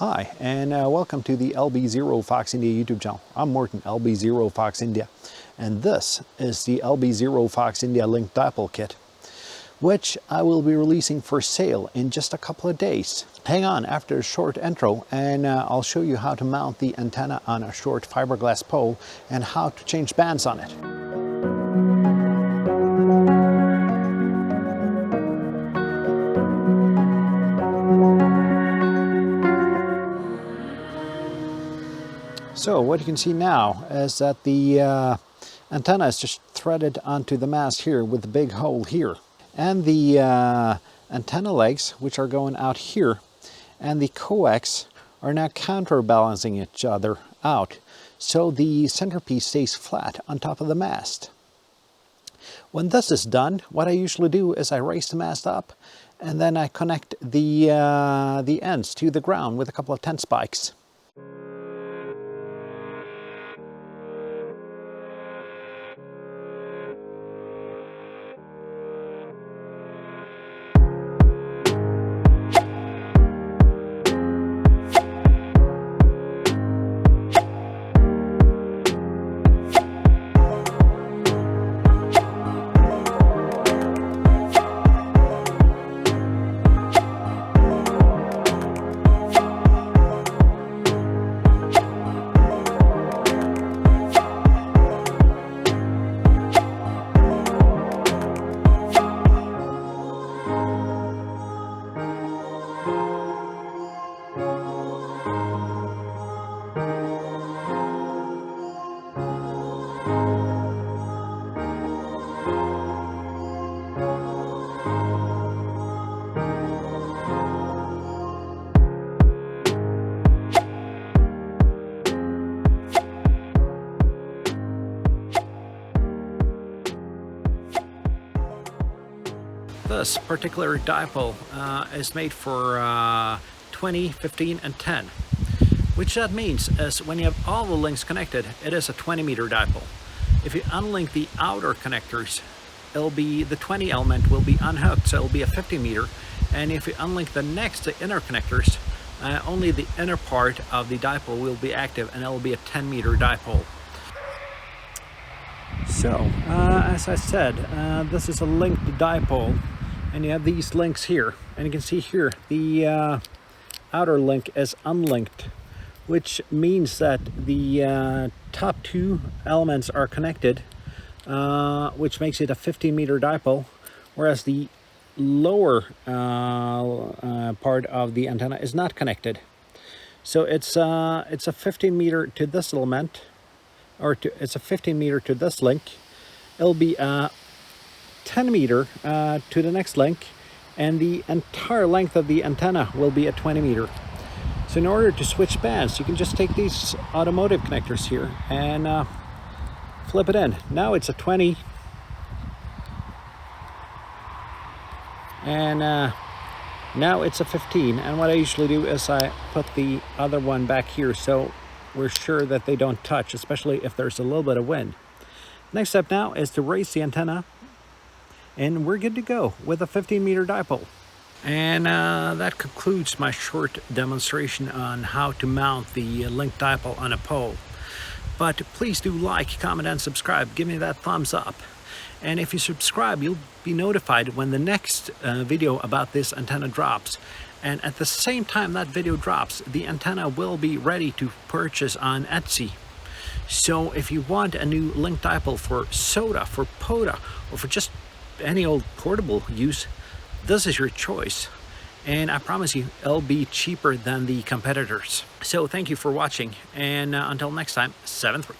Hi, and welcome to the LB0FI India YouTube channel. I'm Morton, LB0FI India, and this is the LB0FI India Linked Dipole Kit, which I will be releasing for sale in just a couple of days. Hang on after a short intro, and I'll show you how to mount the antenna on a short fiberglass pole and how to change bands on it. So what you can see now is that the antenna is just threaded onto the mast here with the big hole here. And the antenna legs, which are going out here, and the coax are now counterbalancing each other out. So the centerpiece stays flat on top of the mast. When this is done, what I usually do is I raise the mast up and then I connect the ends to the ground with a couple of tent spikes. This particular dipole is made for 20, 15, and 10, which that means is when you have all the links connected, it is a 20-meter dipole. If you unlink the outer connectors, the 20 element will be unhooked, so it'll be a 50-meter. And if you unlink the inner connectors, only the inner part of the dipole will be active, and it'll be a 10-meter dipole. So, as I said, this is a linked dipole. And you have these links here, and you can see here the outer link is unlinked, which means that the top two elements are connected, which makes it a 15-meter dipole, whereas the lower part of the antenna is not connected. So it's a 15-meter to this element, or it's a 15-meter to this link. It'll be 10-meter to the next link, and the entire length of the antenna will be a 20-meter. So in order to switch bands, you can just take these automotive connectors here and flip it in. Now it's a 20, and now it's a 15. And what I usually do is I put the other one back here so we're sure that they don't touch, especially if there's a little bit of wind. Next step now is to raise the antenna, and we're good to go with a 15-meter dipole. And that concludes my short demonstration on how to mount the linked dipole on a pole. But please do like, comment, and subscribe. Give me that thumbs up. And if you subscribe, you'll be notified when the next video about this antenna drops. And at the same time that video drops, the antenna will be ready to purchase on Etsy. So if you want a new linked dipole for SOTA, for POTA, or for just any old portable use, this is your choice, and I promise you it'll be cheaper than the competitors. So thank you for watching, and until next time, 7-3.